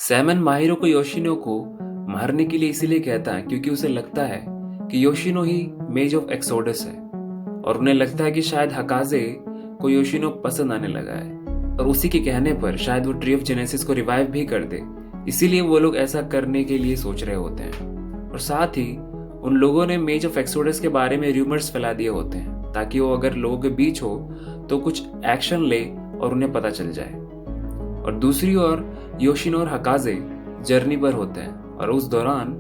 Simon माहिरो को Yoshino को मारने के लिए इसीलिए कहता है क्योंकि उसे लगता है कि योशिनो ही मेज ऑफ एक्सोडस है और उन्हें लगता है कि शायद हकाजे को योशिनो पसंद आने लगा है और उसी के कहने पर शायद वो ट्री ऑफ जेनेसिस को रिवाइव भी कर दे। इसीलिए वो लोग ऐसा करने के लिए सोच रहे होते हैं और साथ ही उन लोगों ने मेज ऑफ एक्सोडस के बारे में रूमर्स फैला दिए होते हैं ताकि वो अगर लोगों के बीच हो तो कुछ एक्शन ले और उन्हें पता चल जाए। और दूसरी ओर योशिनो और हकाजे जर्नी पर होते हैं और उस दौरान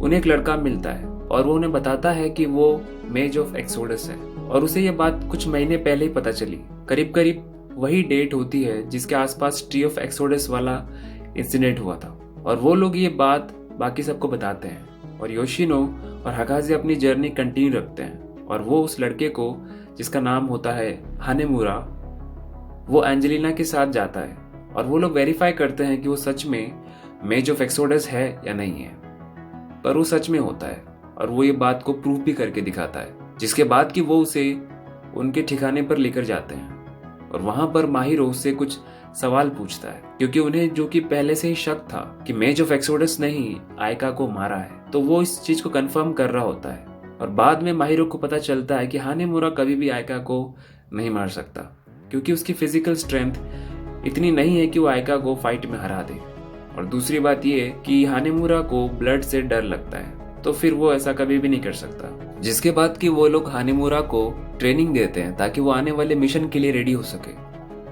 उन्हें एक लड़का मिलता है और वो उन्हें बताता है कि वो मेज ऑफ एक्सोडस है और उसे ये बात कुछ महीने पहले ही पता चली। करीब करीब वही डेट होती है जिसके आसपास ट्री ऑफ एक्सोडस वाला इंसिडेंट हुआ था और वो लोग ये बात बाकी सबको बताते हैं और योशिनो और हकाजे अपनी जर्नी कंटिन्यू रखते हैं और वो उस लड़के को जिसका नाम होता है हानेमुरा वो एंजेलिना के साथ जाता है और वो लोग वेरीफाई करते हैं कि वो सच में मेज ऑफ एक्सोडस है या नहीं है, पर वो सच में होता है और वो ये बात को प्रूव भी करके दिखाता है। जिसके बाद कि वो उसे उनके ठिकाने पर लेकर जाते हैं और वहां पर माहिरो उससे कुछ सवाल पूछता है क्योंकि उन्हें जो कि पहले से ही शक था कि मेज ऑफ एक्सोडस ने ही आयका को मारा है, तो वो इस चीज को कंफर्म कर रहा होता है और बाद में माहिरो को पता चलता है कि हानेमुरा कभी भी आयका को नहीं मार सकता क्योंकि उसकी फिजिकल स्ट्रेंथ इतनी नहीं है कि वो आयका को फाइट में हरा दे। और दूसरी बात ये कि हानेमुरा को ब्लड से डर लगता है तो फिर वो ऐसा कभी भी नहीं कर सकता। जिसके बाद कि वो लोग हानेमुरा को ट्रेनिंग देते हैं ताकि वो आने वाले मिशन के लिए रेडी हो सके।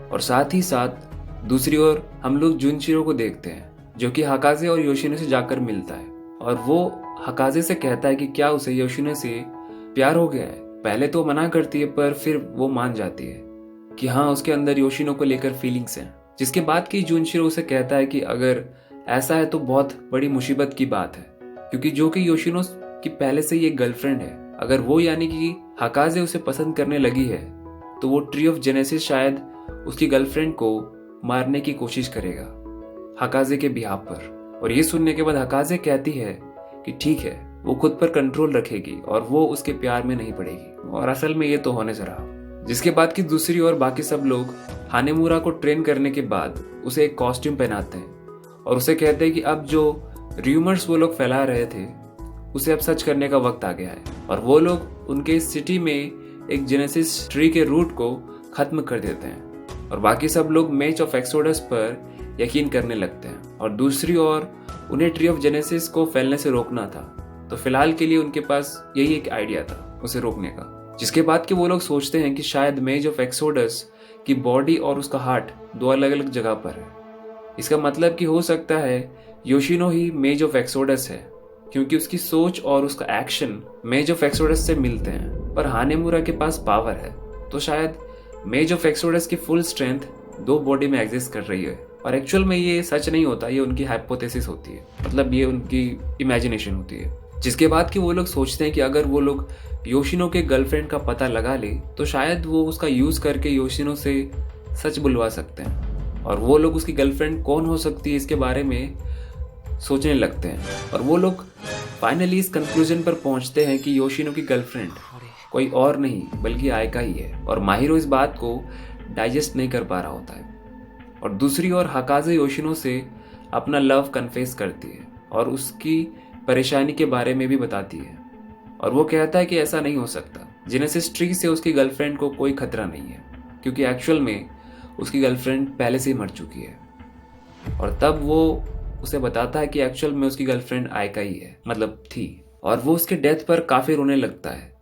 और साथ ही साथ दूसरी ओर हम लोग जुनशिरो को देखते हैं जो कि हकाजे और योशिनो से जाकर मिलता है और वो हकाजे से कहता है कि क्या उसे योशिनो से प्यार हो गया है। पहले तो मना करती है पर फिर वो मान जाती है कि हाँ उसके अंदर योशिनो को लेकर फीलिंग्स हैं। जिसके बाद कि जुनशिरो उसे कहता है कि अगर ऐसा है तो बहुत बड़ी मुसीबत की बात है क्योंकि जो कि योशिनो की पहले से ही एक गर्लफ्रेंड है, अगर वो यानी कि हकाजे उसे पसंद करने लगी है तो वो ट्री ऑफ जेनेसिस शायद उसकी गर्लफ्रेंड को मारने की कोशिश करेगा हकाजे के बिहाफ पर। और ये सुनने के बाद हकाजे कहती है कि ठीक है वो खुद पर कंट्रोल रखेगी और वो उसके प्यार में नहीं पड़ेगी और असल में ये तो होने से रहा। जिसके बाद कि दूसरी ओर बाकी सब लोग हानेमुरा को ट्रेन करने के बाद उसे एक कॉस्ट्यूम पहनाते हैं और उसे कहते हैं कि अब जो रूमर्स वो लोग फैला रहे थे उसे अब सच करने का वक्त आ गया है और वो लोग उनके सिटी में एक जेनेसिस ट्री के रूट को खत्म कर देते हैं और बाकी सब लोग मेज ऑफ एक्सोडस पर यकीन करने लगते हैं। और दूसरी ओर उन्हें ट्री ऑफ जेनेसिस को फैलने से रोकना था तो फिलहाल के लिए उनके पास यही एक आइडिया था उसे रोकने का। जिसके बाद कि वो लोग सोचते हैं कि शायद मेज ऑफ एक्सोडस की बॉडी और उसका हार्ट दो अलग अलग जगह पर है। इसका मतलब कि हो सकता है योशिनो ही मेज ऑफ एक्सोडस है क्योंकि उसकी सोच और उसका एक्शन मेज ऑफ एक्सोडस से मिलते हैं, पर हानेमुरा के पास पावर है तो शायद मेज ऑफ एक्सोडस की फुल स्ट्रेंथ दो बॉडी में एग्जिस्ट कर रही है और एक्चुअल में ये सच नहीं होता, ये उनकी हाइपोथेसिस होती है, मतलब ये उनकी इमेजिनेशन होती है। जिसके बाद कि वो लोग सोचते हैं कि अगर वो लोग योशिनो के गर्लफ्रेंड का पता लगा ले तो शायद वो उसका यूज करके योशिनो से सच बुलवा सकते हैं और वो लोग उसकी गर्लफ्रेंड कौन हो सकती है इसके बारे में सोचने लगते हैं और वो लोग फाइनली इस कंक्लूजन पर पहुंचते हैं कि योशिनो की गर्लफ्रेंड कोई और नहीं बल्कि आयका ही है और माहिरो इस बात को डाइजेस्ट नहीं कर पा रहा होता है। और दूसरी ओर हकाजे योशिनो से अपना लव कन्फेस करती है और उसकी परेशानी के बारे में भी बताती है और वो कहता है कि ऐसा नहीं हो सकता, जेनेसिस ट्री से उसकी गर्लफ्रेंड को कोई खतरा नहीं है क्योंकि एक्चुअल में उसकी गर्लफ्रेंड पहले से ही मर चुकी है। और तब वो उसे बताता है कि एक्चुअल में उसकी गर्लफ्रेंड आयका ही है, मतलब थी, और वो उसके डेथ पर काफी रोने लगता है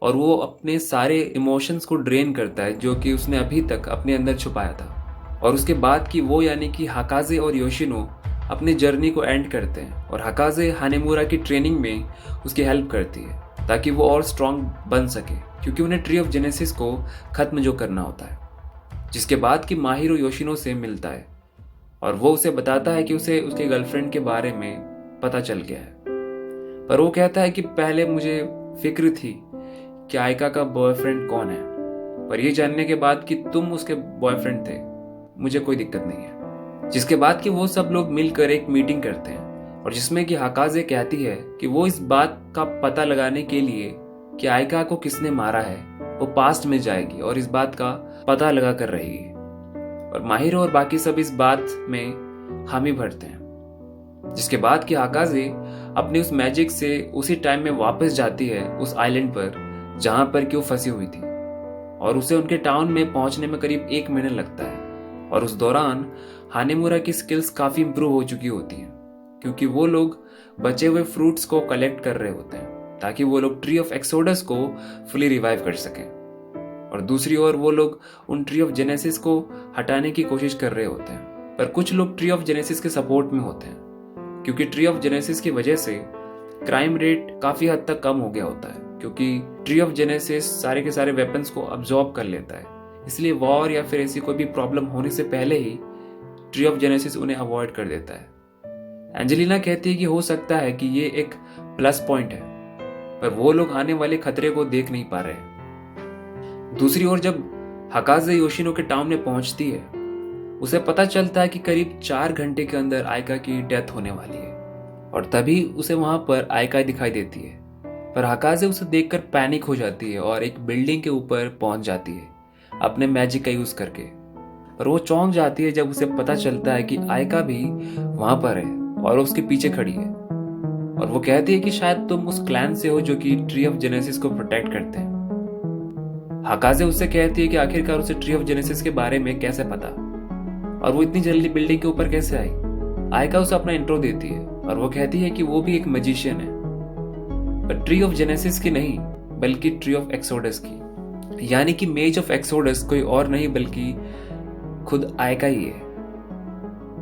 और वो अपने सारे इमोशंस को ड्रेन करता है जो कि उसने अभी तक अपने अंदर छुपाया था। और उसके बाद कि वो यानी कि हकाजे और योशिनो अपनी जर्नी को एंड करते हैं और हकाजे हानेमुरा की ट्रेनिंग में उसकी हेल्प करती है ताकि वो और स्ट्रांग बन सके क्योंकि उन्हें ट्री ऑफ जेनेसिस को खत्म जो करना होता है। जिसके बाद कि माहिरो योशिनो से मिलता है और वो उसे बताता है कि उसे उसके गर्लफ्रेंड के बारे में पता चल गया है, पर वो कहता है कि पहले मुझे फिक्र थी कि आयका का बॉयफ्रेंड कौन है, पर ये जानने के बाद कि तुम उसके बॉयफ्रेंड थे मुझे कोई दिक्कत नहीं है। जिसके बाद कि वो सब लोग मिलकर एक मीटिंग करते हैं और जिसमें कि हकाजे कहती है कि वो इस बात का पता लगाने के लिए कि आयका को किसने मारा है वो पास्ट में जाएगी और इस बात का पता लगा कर रहेगी और माहिरो और बाकी सब इस बात में हामी भरते हैं। जिसके बाद कि हाकाजे अपनी उस मैजिक से उसी टाइम में वापस जाती है उस आइलैंड पर जहां पर कि वो फंसी हुई थी, और उसे उनके टाउन में पहुंचने में करीब 1 महीना लगता है। और उस दौरान हानेमुरा की स्किल्स काफी इंप्रूव हो चुकी होती हैं, क्योंकि वो लोग बचे हुए फ्रूट्स को कलेक्ट कर रहे होते हैं ताकि वो लोग ट्री ऑफ एक्सोडस को फुली रिवाइव कर सकें। और दूसरी ओर वो लोग उन ट्री ऑफ जेनेसिस को हटाने की कोशिश कर रहे होते हैं, पर कुछ लोग ट्री ऑफ जेनेसिस के सपोर्ट में होते हैं, क्योंकि ट्री ऑफ जेनेसिस की वजह से क्राइम रेट काफी हद तक कम हो गया होता है, क्योंकि ट्री ऑफ जेनेसिस सारे के सारे वेपन्स को अब्जॉर्ब कर लेता है। इसलिए वॉर या फिर ऐसी कोई भी प्रॉब्लम होने से पहले ही ट्री ऑफ जेनेसिस उन्हें अवॉइड कर देता है। एंजेलिना कहती है कि हो सकता है कि ये एक प्लस पॉइंट है, पर वो लोग आने वाले खतरे को देख नहीं पा रहे। दूसरी ओर जब हाकाजे योशिनो के टाउन में पहुंचती है, उसे पता चलता है कि करीब 4 घंटे के अंदर आयका की डेथ होने वाली है, और तभी उसे वहां पर आयका दिखाई देती है। पर हाकाजे उसे देखकर पैनिक हो जाती है और एक बिल्डिंग के ऊपर पहुंच जाती है अपने मैजिक का यूज करके। पर वो चौंक जाती है जब उसे पता चलता है कि आयका भी वहां पर है और उसके पीछे खड़ी है, और वो कहती है कि शायद तुम उस क्लैन से हो जो कि ट्री ऑफ जेनेसिस को प्रोटेक्ट करते हैं। हाकाजे उससे कहती है कि आखिरकार उसे ट्री ऑफ जेनेसिस के बारे में कैसे पता, और वो इतनी जल्दी बिल्डिंग के ऊपर कैसे आई। आयका उसे अपना इंट्रो देती है और वो कहती है कि वो भी एक मैजिशियन है, पर ट्री ऑफ जेनेसिस की नहीं बल्कि ट्री ऑफ एक्सोडस की, यानी कि मेज ऑफ एक्सोडस कोई और नहीं बल्कि खुद आयका ही है।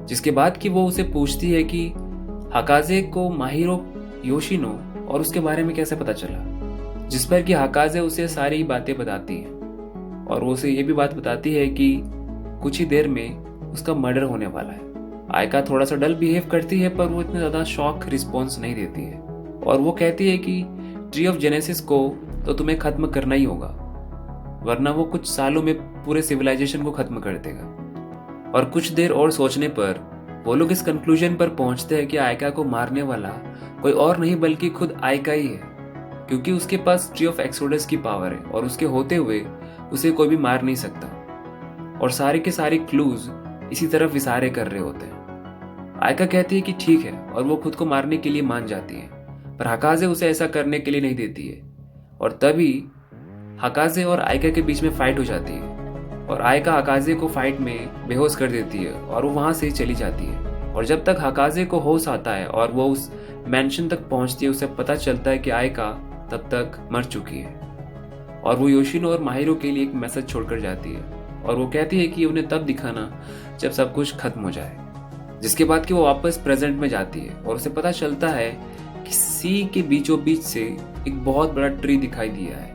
जिसके बाद कि वो उसे पूछती है कि हाकाजे को माहिरो योशिनो और उसके बारे में कैसे पता चला, जिस पर कि हाकाजे उसे सारी बातें बताती है, और वो उसे ये भी बात बताती है कि कुछ ही देर में उसका मर्डर होने वाला है। आयका थोड़ा सा डल बिहेव करती है, पर वो इतना ज्यादा शॉक रिस्पॉन्स नहीं देती है, और वो कहती है कि ट्री ऑफ जेनेसिस को तो तुम्हें खत्म करना ही होगा, वरना वो कुछ सालों में पूरे सिविलाइजेशन को खत्म कर देगा। और कुछ देर और सोचने पर वो लोग इस कंक्लूजन पर पहुंचते हैं कि आयका को मारने वाला कोई और नहीं बल्कि खुद आयका ही है, क्योंकि उसके पास ट्री ऑफ एक्सोडस की पावर है और उसके होते हुए उसे कोई भी मार नहीं सकता। और सारे के सारे क्लूज इसी तरफ इशारे कर रहे होते हैं। आयका कहती है कि ठीक है, और वो खुद को मारने के लिए मान जाती है, पर हाकाजे उसे ऐसा करने के लिए नहीं देती है। और तभी हाकाजे और आयका के बीच में फाइट हो जाती है, और आयका हाकाजे को फाइट में बेहोश कर देती है और वो वहां से चली जाती है। और जब तक हाकाजे को होश आता है और वो उस मैंशन तक पहुंचती है, उसे पता चलता है कि आयका तब तक मर चुकी है, और वो योशिनो और माहिरो के लिए एक मैसेज छोड़कर जाती है, और वो कहती है कि उन्हें तब दिखाना जब सब कुछ खत्म हो जाए। जिसके बाद कि वो वापस प्रेजेंट में जाती है और उसे पता चलता है कि सी के बीचों बीच से एक बहुत बड़ा ट्री दिखाई दिया है,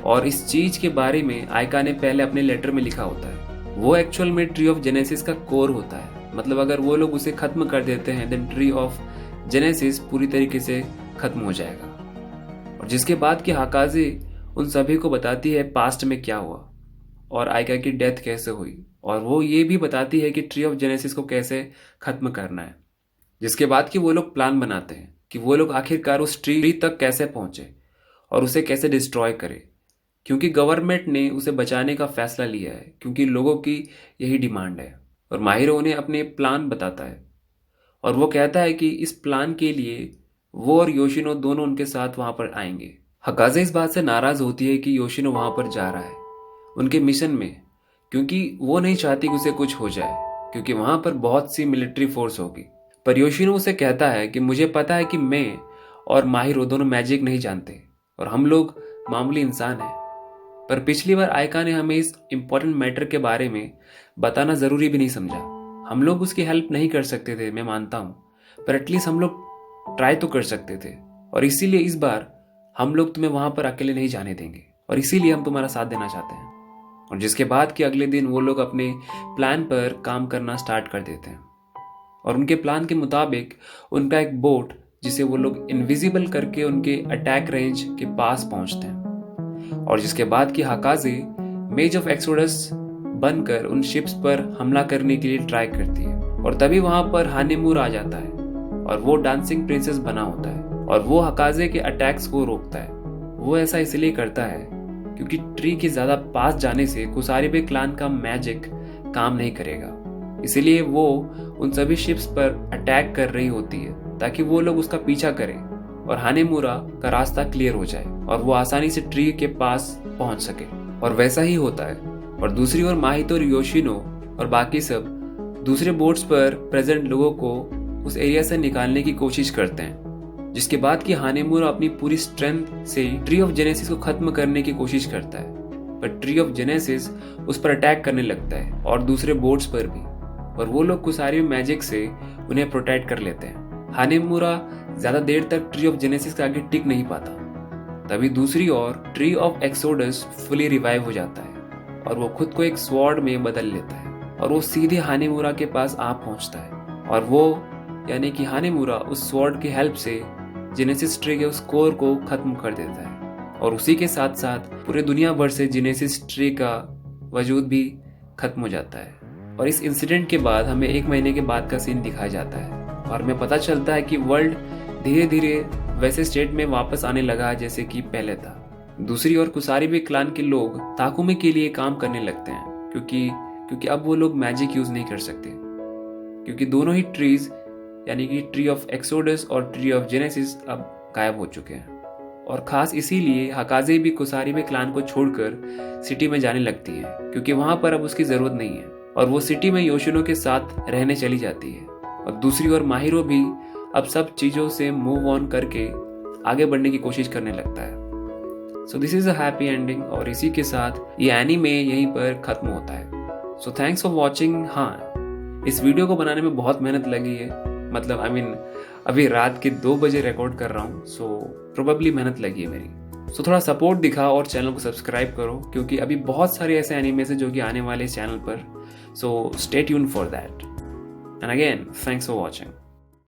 और इस चीज के बारे में आयका ने पहले अपने लेटर में लिखा होता है। वो एक्चुअल में ट्री ऑफ जेनेसिस का कोर होता है, मतलब अगर वो लोग उसे खत्म कर देते हैं देन ट्री ऑफ जेनेसिस पूरी तरीके से खत्म हो जाएगा। और जिसके बाद कि हाकाजे उन सभी को बताती है पास्ट में क्या हुआ और आयका की डेथ कैसे हुई, और वो ये भी बताती है कि ट्री ऑफ जेनेसिस को कैसे खत्म करना है। जिसके बाद कि वो लोग प्लान बनाते हैं कि वो लोग आखिरकार उस ट्री तक कैसे पहुंचे और उसे कैसे डिस्ट्रॉय करे, क्योंकि गवर्नमेंट ने उसे बचाने का फैसला लिया है, क्योंकि लोगों की यही डिमांड है। और माहिरो उन्हें अपने प्लान बताता है, और वो कहता है कि इस प्लान के लिए वो और योशिनो दोनों उनके साथ वहां पर आएंगे। हाकाजे इस बात से नाराज होती है कि योशिनो वहां पर जा रहा है उनके मिशन में, क्योंकि वो नहीं चाहती कि उसे कुछ हो जाए, क्योंकि वहां पर बहुत सी मिलिट्री फोर्स होगी। पर योशिनो उसे कहता है कि मुझे पता है कि मैं और माहिरो दोनों मैजिक नहीं जानते और हम लोग मामूली इंसान हैं, पर पिछली बार आयका ने हमें इस इम्पोर्टेंट मैटर के बारे में बताना जरूरी भी नहीं समझा। हम लोग उसकी हेल्प नहीं कर सकते थे, मैं मानता हूं, पर एटलीस्ट हम लोग ट्राई तो कर सकते थे, और इसीलिए इस बार हम लोग तुम्हें वहां पर अकेले नहीं जाने देंगे, और इसीलिए हम तुम्हारा साथ देना चाहते हैं। और जिसके बाद कि अगले दिन वो लोग अपने प्लान पर काम करना स्टार्ट कर देते हैं, और उनके प्लान के मुताबिक उनका एक बोट जिसे वो लोग इनविजिबल करके उनके अटैक रेंज के पास पहुंचते हैं। और जिसके बाद कि हाकाजे मेज ऑफ एक्सोडस बनकर उन शिप्स पर हमला करने के लिए ट्राई करती है, और तभी वहां पर हानेमुर आ जाता है और वो डांसिंग प्रिंसेस बना होता है, और वो हाकाजे के अटैक्स को रोकता है। वो ऐसा इसलिए करता है क्योंकि ट्री के ज्यादा पास जाने से कुसारिबे क्लान का मैजिक काम नहीं करेगा, इसीलिए वो उन सभी शिप्स पर अटैक कर रही होती है ताकि वो लोग उसका पीछा करें और हानेमुरा का रास्ता क्लियर हो जाए और वो आसानी से ट्री के पास पहुंच सके। और वैसा ही होता है। और दूसरी ओर माहितो और योशिनो और बाकी सब दूसरे बोट्स पर प्रेजेंट लोगों को उस एरिया से निकालने की कोशिश करते हैं, जिसके बाद कि हानेमुरा अपनी पूरी स्ट्रेंथ से ट्री ऑफ जेनेसिस को खत्म करने की कोशिश करता है। पर ट्री ऑफ जेनेसिस उस पर अटैक करने लगता है और दूसरे बोट्स पर भी, और वो लोग कुसारी मैजिक से उन्हें प्रोटेक्ट कर लेते हैं। हानेमुरा ज्यादा देर तक ट्री ऑफ जेनेसिस के आगे टिक नहीं पाता। तभी दूसरी ओर tree of exodus fully revive हो जाता है और वो खुद को एक स्वॉर्ड में बदल लेता है और वो सीधे हानेमुरा के पास आ पहुंचता है। और वो यानी कि हानेमुरा उस स्वॉर्ड की हेल्प से जेनेसिस ट्री के उस कोर को खत्म कर देता है और उसी के साथ साथ पूरे दुनिया भर से जेनेसिस ट्री का वजूद भी खत्म हो जाता है। और इस इंसिडेंट के बाद हमें 1 महीने के बाद का सीन दिखाया जाता है और हमें पता चलता है कि वर्ल्ड धीरे धीरे वैसे स्टेट में वापस आने लगा जैसे कि पहले था। दूसरी ओर कुसारीबे क्लान के लोग ताकुमे के लिए काम करने लगते हैं क्योंकि अब वो लोग मैजिक यूज नहीं कर सकते, क्योंकि दोनों ही ट्रीज यानी कि ट्री ऑफ एक्सोडस और ट्री ऑफ जेनेसिस अब गायब हो चुके हैं। और खास इसीलिए हकाजे भी कुसारीबे क्लान को छोड़कर सिटी में जाने लगती है क्योंकि वहां पर अब उसकी जरूरत नहीं है और वो सिटी में योशिनो के साथ रहने चली जाती है। और दूसरी ओर माहिरो भी अब सब चीजों से मूव ऑन करके आगे बढ़ने की कोशिश करने लगता है। So this is a happy ending और इसी के साथ ये एनीमे यहीं पर खत्म होता है। So thanks for watching. हाँ, इस वीडियो को बनाने में बहुत मेहनत लगी है, मतलब अभी रात के 2 बजे रिकॉर्ड कर रहा हूँ, सो प्रोबेबली मेहनत लगी है मेरी। सो थोड़ा सपोर्ट दिखाओ और चैनल को सब्सक्राइब करो क्योंकि अभी बहुत सारे ऐसे एनिमेस हैं जो कि आने वाले इस चैनल पर। So stay tuned for that and again thanks for watching.